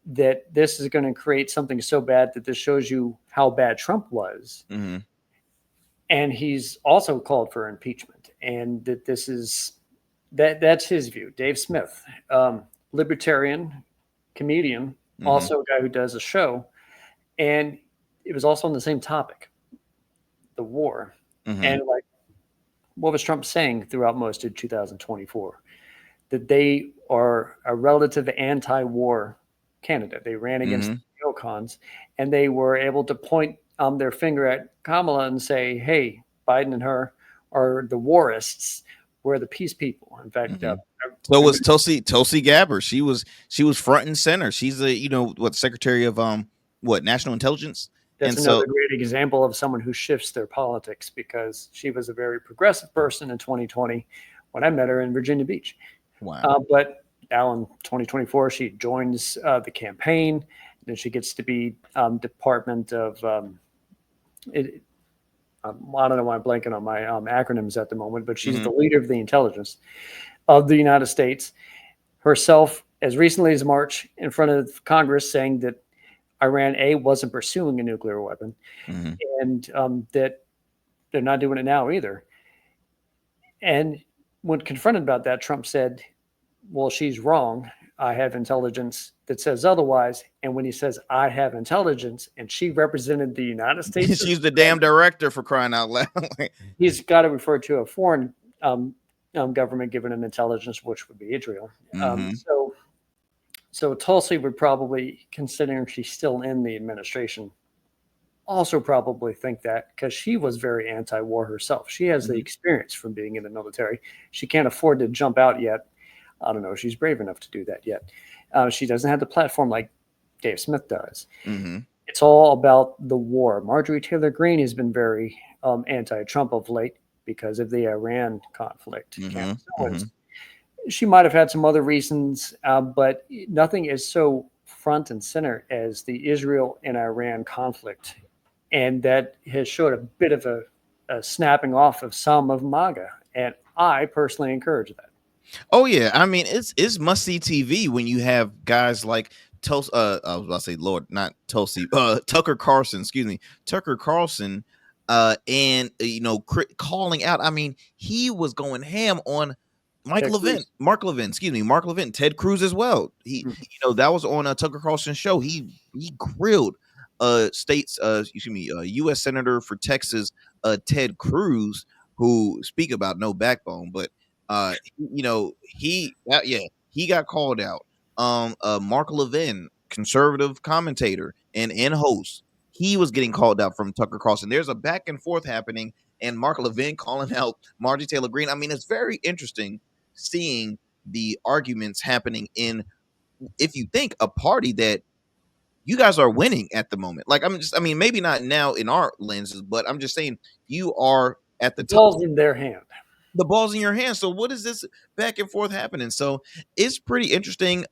H: that this is going to create something so bad that this shows you how bad Trump was. And he's also called for impeachment, and that this is that's his view. Dave Smith, libertarian comedian, also a guy who does a show, and it was also on the same topic, the war. And like, what was Trump saying throughout most of 2024? That they are a relative anti-war candidate. They ran against the neocons, and they were able to point their finger at Kamala and say, hey, Biden and her are the warists. We're the peace people. In fact,
B: so was Tulsi Gabbard. She was front and center. She's the secretary of national intelligence.
H: That's another great example of someone who shifts their politics, because she was a very progressive person in 2020 when I met her in Virginia Beach.
B: Wow.
H: But now in 2024, she joins the campaign. Then she gets to be Department of I don't know why I'm blanking on my acronyms at the moment, but she's the leader of the intelligence of the United States herself, as recently as March, in front of Congress, saying that Iran wasn't pursuing a nuclear weapon, and that they're not doing it now either. And when confronted about that, Trump said, well, she's wrong. I have intelligence that says otherwise. And when he says I have intelligence and she represented the United States,
B: she's the damn director, for crying out loud.
H: He's got to refer to a foreign government given him intelligence, which would be Israel. So Tulsi would probably, considering she's still in the administration, also probably think that, because she was very anti-war herself. She has the experience from being in the military. She can't afford to jump out yet. I don't know if she's brave enough to do that yet. She doesn't have the platform like Dave Smith does. It's all about the war. Marjorie Taylor Greene has been very anti-Trump of late because of the Iran conflict. She might have had some other reasons, but nothing is so front and center as the Israel and Iran conflict. And that has showed a bit of a snapping off of some of MAGA. And I personally encourage that.
B: Oh yeah, I mean it's must see TV when you have guys like Tulsi. I was about to say Lord, not Tulsi. Tucker Carlson, and calling out. I mean, he was going ham on Mark Levin, Ted Cruz as well. He, that was on a Tucker Carlson show. He grilled U.S. Senator for Texas, Ted Cruz, who speak about no backbone, but he got called out. Mark Levin, conservative commentator and host, he was getting called out from Tucker Carlson. There's a back and forth happening, and Mark Levin calling out Marjorie Taylor Greene. I mean, it's very interesting seeing the arguments happening in, if you think, a party that you guys are winning at the moment. Like, maybe not now in our lenses, but I'm just saying you are at the
H: ball's in their hand.
B: The ball's in your hand. So what is this back and forth happening? So it's pretty interesting.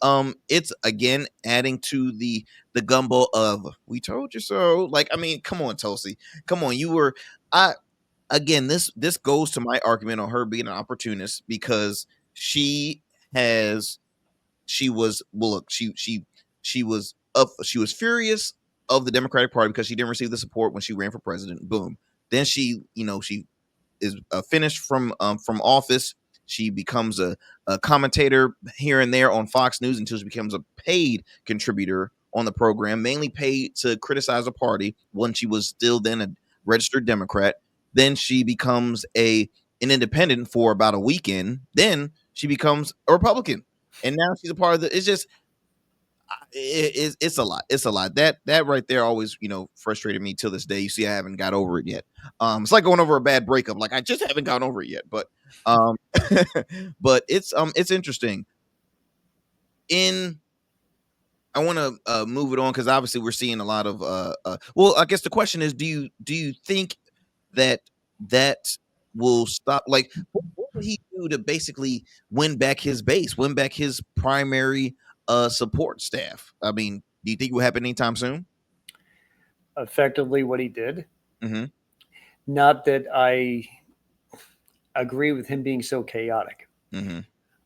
B: It's again adding to the gumbo of "we told you so." Like, I mean, come on, Tulsi, come on. This goes to my argument on her being an opportunist, because she was furious of the Democratic Party because she didn't receive the support when she ran for president. Boom. Then she is finished from office. She becomes a commentator here and there on Fox News until she becomes a paid contributor on the program, mainly paid to criticize a party when she was still then a registered Democrat. Then she becomes an independent for about a weekend. Then she becomes a Republican, and now she's a part of it's just it's a lot. It's a lot. That right there always, frustrated me till this day. You see, I haven't got over it yet. It's like going over a bad breakup. Like, I just haven't gotten over it yet. But but it's interesting. I want to move it on, because obviously we're seeing a lot of well, I guess the question is, do you think that will stop? Like, what would he do to basically win back his base, win back his primary support staff? I mean, do you think it will happen anytime soon?
H: Effectively, what he did.
B: Mm-hmm.
H: Not that I agree with him being so chaotic.
B: Mm-hmm.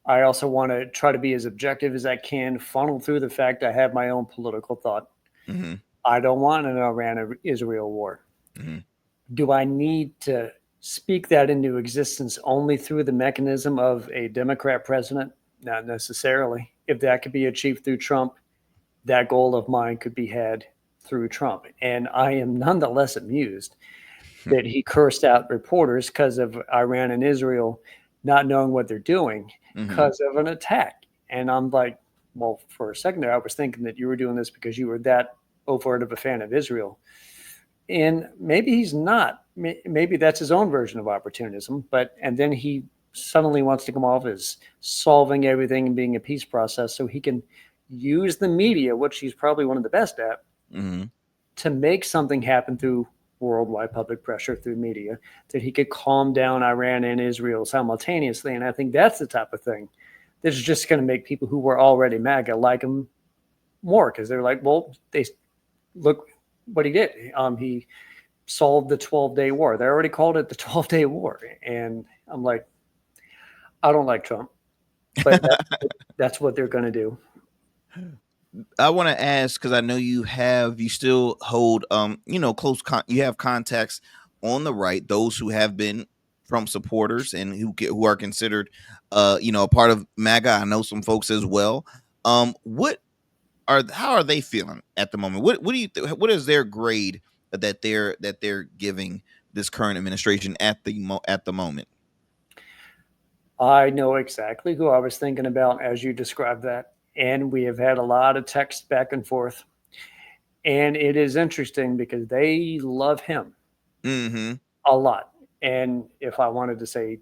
H: I also want to try to be as objective as I can, funnel through the fact I have my own political thought.
B: Mm-hmm.
H: I don't want an Iran-Israel war.
B: Mm-hmm.
H: Do I need to speak that into existence only through the mechanism of a Democrat president? Not necessarily. If that could be achieved through Trump, that goal of mine could be had through Trump. And I am nonetheless amused that he cursed out reporters because of Iran and Israel not knowing what they're doing because of an attack. And I'm like, well, for a second there, I was thinking that you were doing this because you were that overt of a fan of Israel. And maybe he's not. Maybe that's his own version of opportunism. And then he suddenly wants to come off as solving everything and being a peace process so he can use the media, which he's probably one of the best at, to make something happen through worldwide public pressure through media, that he could calm down Iran and Israel simultaneously. And I think that's the type of thing that's just going to make people who were already MAGA like him more, because they're like, well, they look what he did. He solved the 12-day war. They already called it the 12-day war. And I'm like, I don't like Trump, but that's what they're going to do.
B: I want to ask, because I know you still hold, you have contacts on the right, those who have been Trump supporters and who are considered, a part of MAGA. I know some folks as well. How are they feeling at the moment? What do you what is their grade that they're giving this current administration at the moment?
H: I know exactly who I was thinking about as you described that. And we have had a lot of text back and forth. And it is interesting because they love him a lot. And if I wanted to say,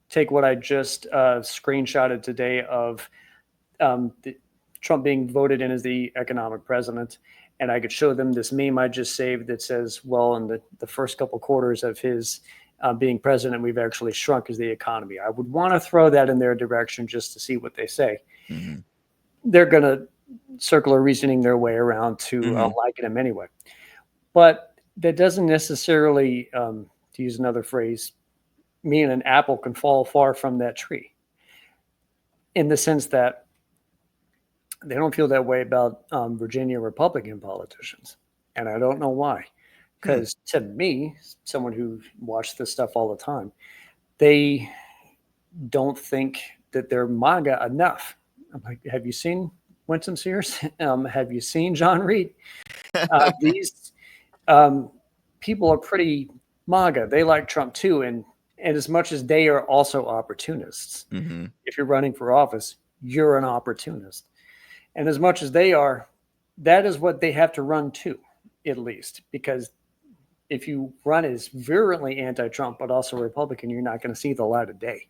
H: take what I just screenshotted today of Trump being voted in as the economic president, and I could show them this meme I just saved that says, well, in the first couple quarters of his being president, we've actually shrunk as the economy. I would want to throw that in their direction just to see what they say. They're going to circular reasoning their way around to liking him anyway. But that doesn't necessarily, to use another phrase, mean an apple can fall far from that tree, in the sense that they don't feel that way about Virginia Republican politicians. And I don't know why. Because to me, someone who watched this stuff all the time, they don't think that they're MAGA enough. I'm like, have you seen Winston Sears? Have you seen John Reed? These people are pretty MAGA. They like Trump too. And as much as they are also opportunists, if you're running for office, you're an opportunist. And as much as they are, that is what they have to run to, at least. Because if you run as virulently anti-Trump, but also Republican, you're not going to see the light of day.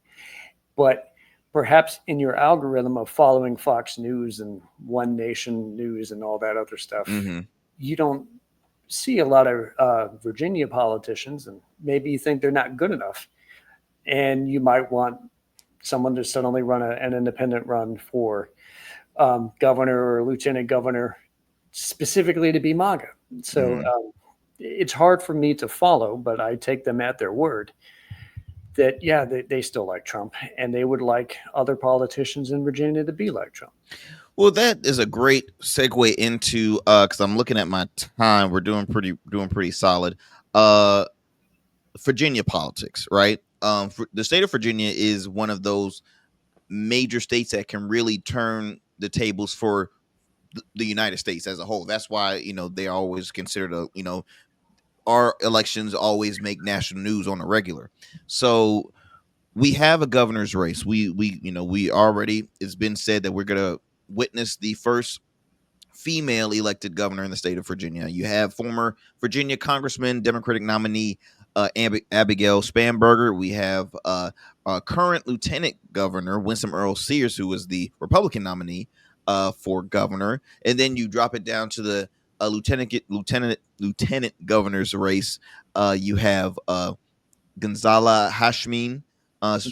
H: But perhaps in your algorithm of following Fox News and One Nation News and all that other stuff, you don't see a lot of Virginia politicians, and maybe you think they're not good enough. And you might want someone to suddenly run an independent run for governor or lieutenant governor, specifically to be MAGA. So it's hard for me to follow, but I take them at their word that, yeah, they still like Trump, and they would like other politicians in Virginia to be like Trump.
B: Well, that is a great segue into, because I'm looking at my time. We're doing pretty solid. Virginia politics, right? The state of Virginia is one of those major states that can really turn the tables for the United States as a whole. That's why, they always considered our elections always make national news on a regular. So we have a governor's race. We already, it's been said that we're going to witness the first female elected governor in the state of Virginia. You have former Virginia Congressman, Democratic nominee Abigail Spanberger. We have current Lieutenant Governor Winsome Earl Sears, who was the Republican nominee for governor. And then you drop it down to the lieutenant governor's race. You have Gonzala Hashmin,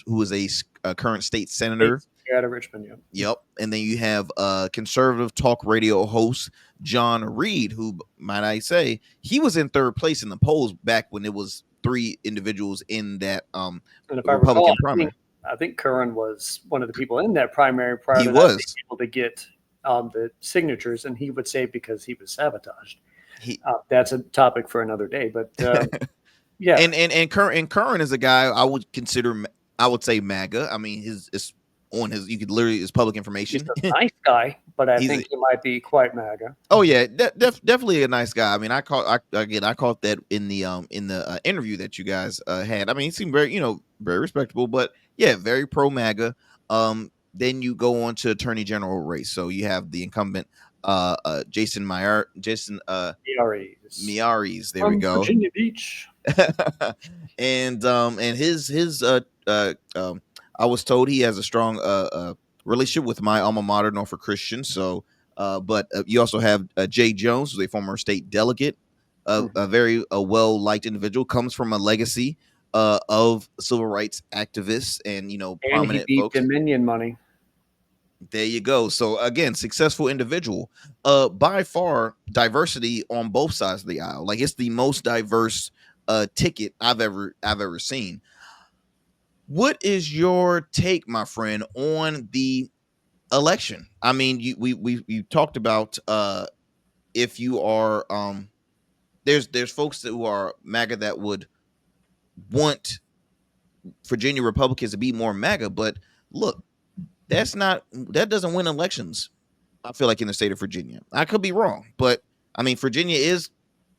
B: who is a current state senator.
H: Out of Richmond, yeah.
B: Yep. And then you have conservative talk radio host John Reed, who, might I say, he was in third place in the polls back when it was 3 individuals in that
H: and if
B: Republican
H: I recall,
B: primary.
H: I think Curran was one of the people in that primary prior
B: He
H: to
B: was
H: that being able to get the signatures, and he would say because he was sabotaged. That's a topic for another day, but yeah.
B: And Curran is a guy I would consider, I would say MAGA. I mean, his you could literally, it's public information.
H: He's a nice guy, but I think he might be quite MAGA.
B: Oh yeah, definitely a nice guy. I mean, I caught that in the interview that you guys had. I mean, he seemed very, very respectable, but yeah, very pro MAGA. Then you go on to attorney general race. So you have the incumbent Jason Miyares. There we go.
H: Virginia Beach.
B: and his I was told he has a strong relationship with my alma mater, Norfolk Christian. So, but you also have Jay Jones, who's a former state delegate, a very well-liked individual, comes from a legacy of civil rights activists and, prominent
H: he beat
B: folks.
H: Dominion money.
B: There you go. So again, successful individual. By far, diversity on both sides of the aisle. Like, it's the most diverse ticket I've ever seen. What is your take, my friend, on the election? I mean, we talked about if you are there's folks who are MAGA that would want Virginia Republicans to be more MAGA, but look, that doesn't win elections. I feel like in the state of Virginia, I could be wrong, but I mean, Virginia is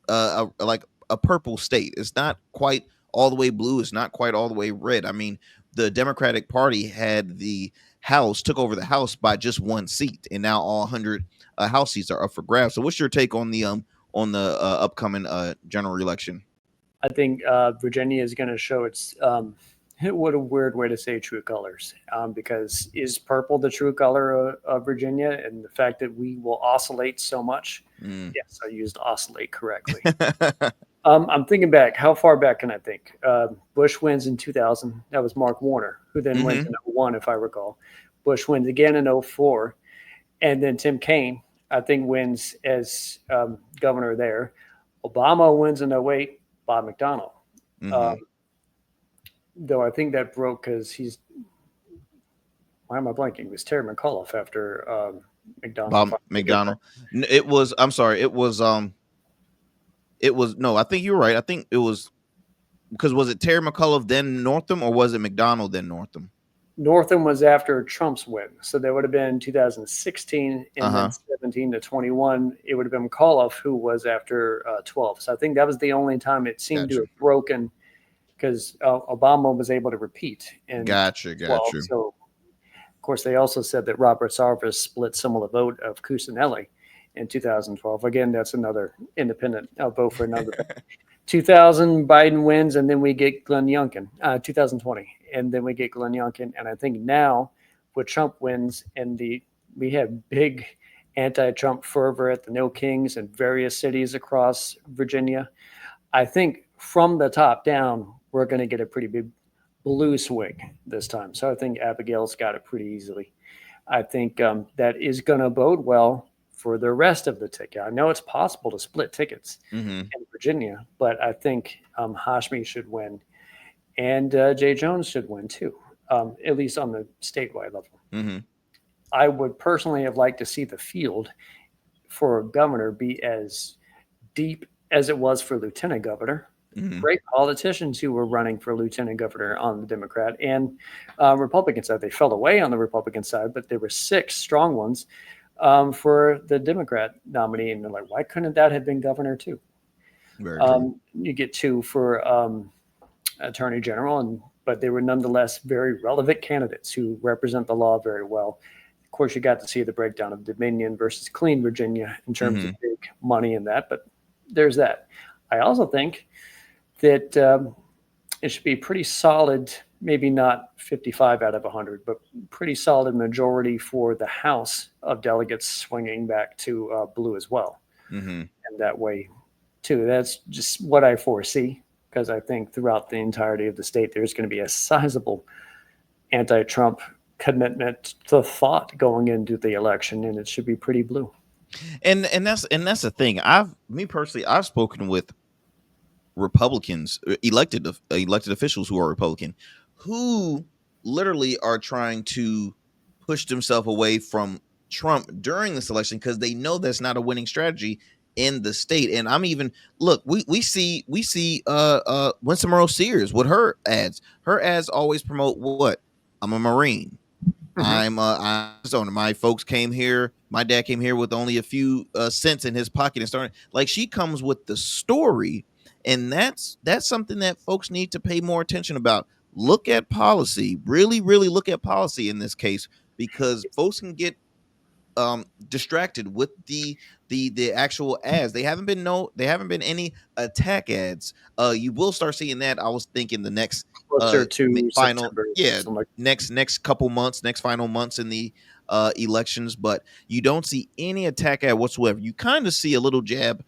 B: like a purple state. It's not quite all the way blue. It's not quite all the way red. I mean, the Democratic Party had the House, took over the House by just 1 seat, and now all 100 House seats are up for grabs. So, what's your take on the upcoming general election?
H: I think Virginia is going to show its what a weird way to say true colors, because is purple the true color of Virginia, and the fact that we will oscillate so much? Yes, I used oscillate correctly. I'm thinking back. How far back can I think? Bush wins in 2000. That was Mark Warner, who then wins in 2001, if I recall. Bush wins again in 2004. And then Tim Kaine, I think, wins as governor there. Obama wins in 2008, Bob McDonnell. Though I think that broke because he's – why am I blanking? It was Terry McAuliffe after McDonnell.
B: Bob McDonnell. It was – I'm sorry. It was no, I think you're right. I think it was because was it Terry McAuliffe then Northam, or was it McDonnell then Northam?
H: Northam was after Trump's win. So that would have been 2016 and then 17 to 21. It would have been McAuliffe who was after 12. So I think that was the only time it seemed to have broken because Obama was able to repeat. In
B: Gotcha.
H: 12. So, of course, they also said that Robert Sarvis split some of the vote of Cusinelli in 2012. Again, that's another independent vote for another. 2000, Biden wins, and then we get Glenn Youngkin. 2020, and then we get Glenn Youngkin. And I think now, with Trump wins, and we have big anti-Trump fervor at the No Kings and various cities across Virginia. I think from the top down, we're going to get a pretty big blue swing this time. So I think Abigail's got it pretty easily. I think that is going to bode well for the rest of the ticket. I know it's possible to split tickets in Virginia, but I think Hashmi should win, and Jay Jones should win too, at least on the statewide level. I would personally have liked to see the field for governor be as deep as it was for lieutenant governor. Great politicians who were running for lieutenant governor on the Democrat and Republican side. They fell away on the Republican side, but there were 6 strong ones for the Democrat nominee. And they're like, why couldn't that have been governor too? You get 2 for attorney general, but they were nonetheless very relevant candidates who represent the law very well. Of course, you got to see the breakdown of Dominion versus clean Virginia in terms of big money in that, but there's that. I also think that it should be pretty solid, maybe not 55 out of 100, but pretty solid majority for the House of Delegates swinging back to blue as well. And that way, too. That's just what I foresee. because I think throughout the entirety of the state, there's going to be a sizable anti-Trump commitment to thought going into the election, and it should be pretty blue.
B: And that's the thing. I've spoken with Republicans, elected officials who are Republican, who literally are trying to push themselves away from Trump during this election because they know that's not a winning strategy in the state. And I'm even we see Winston Monroe Sears with her ads. Her ads always promote what? I'm a Marine. I'm my folks came here. My dad came here with only a few cents in his pocket and started. Like, she comes with the story, and that's something that folks need to pay more attention about. Look at policy, really look at policy in this case, because folks can get distracted with the actual ads. They haven't been any attack ads. You will start seeing that. I was thinking the next final next couple months, next final months in the elections, but you don't see any attack ad whatsoever. You kind of see a little jab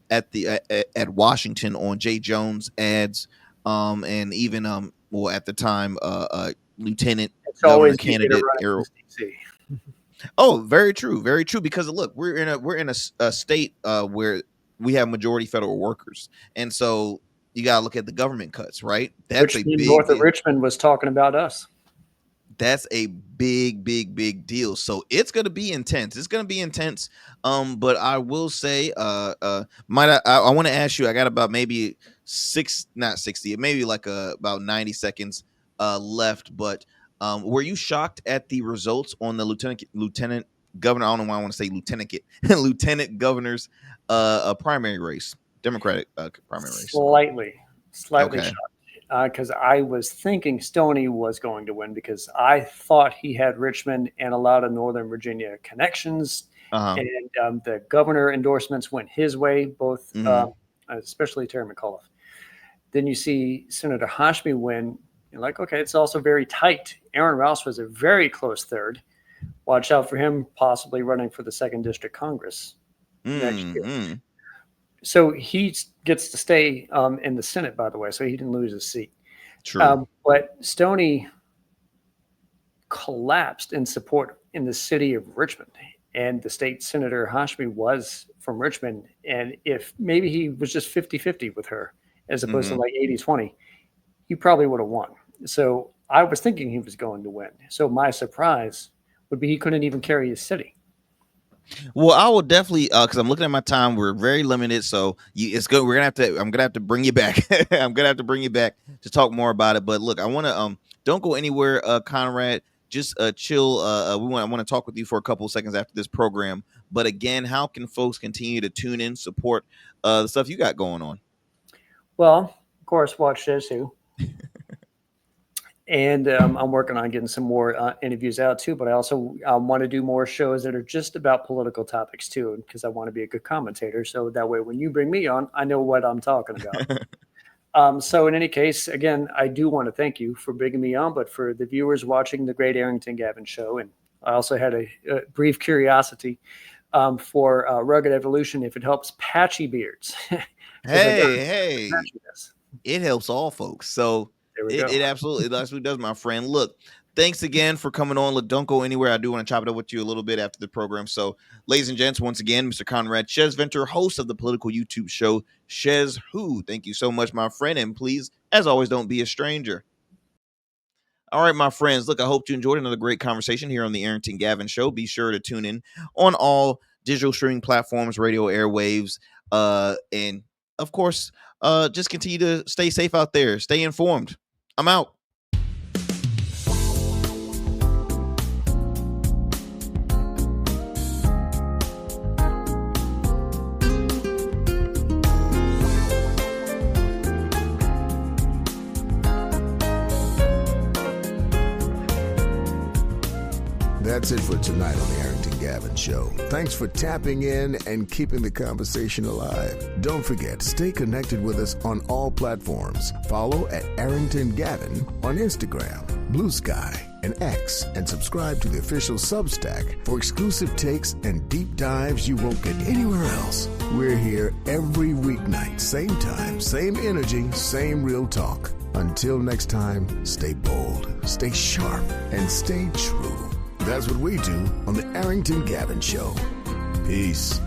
B: at Washington on Jay Jones ads, and even at the time Lieutenant Governor candidate Errol. Oh, very true, because look, we're in a state where we have majority federal workers, and so you gotta look at the government cuts, right? That's a big
H: north of Richmond was talking about us.
B: That's a big deal. So it's gonna be intense. But I will say, I want to ask you. I got about maybe about 90 seconds left. But were you shocked at the results on the lieutenant governor? I don't know why I want to say lieutenant governor's primary race, Democratic primary race? Slightly
H: okay. Shocked. Because I was thinking Stoney was going to win because I thought he had Richmond and a lot of Northern Virginia connections, and the governor endorsements went his way, both especially Terry McAuliffe. Then you see Senator Hashmi win. You're like, okay, it's also very tight. Aaron Rouse was a very close third. Watch out for him possibly running for the 2nd District Congress next year. So he gets to stay in the Senate, by the way, so he didn't lose his seat.
B: True.
H: But Stoney collapsed in support in the city of Richmond, and the state senator Hashmi was from Richmond. And if maybe he was just 50-50 with her as opposed to like 80-20, he probably would have won. So I was thinking he was going to win. So my surprise would be he couldn't even carry his city.
B: Well, I will definitely, because I'm looking at my time. We're very limited, so it's good. I'm gonna have to bring you back. I'm gonna have to bring you back to talk more about it. But look, I want to don't go anywhere, Conrad. Just chill. I want to talk with you for a couple of seconds after this program. But again, how can folks continue to tune in, support the stuff you got going on?
H: Well, of course, watch SchezzWho. And I'm working on getting some more interviews out too, but I also want to do more shows that are just about political topics too, because I want to be a good commentator. So that way, when you bring me on, I know what I'm talking about. So in any case, again, I do want to thank you for bringing me on, but for the viewers watching the Great Arrington Gavin Show, and I also had a brief curiosity for Rugged Evolution, if it helps patchy beards.
B: Hey, it helps all folks. So it absolutely does, my friend. Look, thanks again for coming on. Look, don't go anywhere. I do want to chop it up with you a little bit after the program. So, ladies and gents, once again, Mr. Conrad Schesventer, host of the political YouTube show SchezzWho. Thank you so much, my friend. And please, as always, don't be a stranger. All right, my friends. Look, I hope you enjoyed another great conversation here on the Arrington Gavin Show. Be sure to tune in on all digital streaming platforms, radio airwaves, and of course, just continue to stay safe out there. Stay informed. I'm out.
A: That's it for tonight on the Arrington Gavin Show. Thanks for tapping in and keeping the conversation alive. Don't forget, stay connected with us on all platforms. Follow at Arrington Gavin on Instagram, Blue Sky, and X, and subscribe to the official Substack for exclusive takes and deep dives you won't get anywhere else. We're here every weeknight, same time, same energy, same real talk. Until next time, stay bold, stay sharp, and stay true. That's what we do on the Arrington Gavin Show. Peace.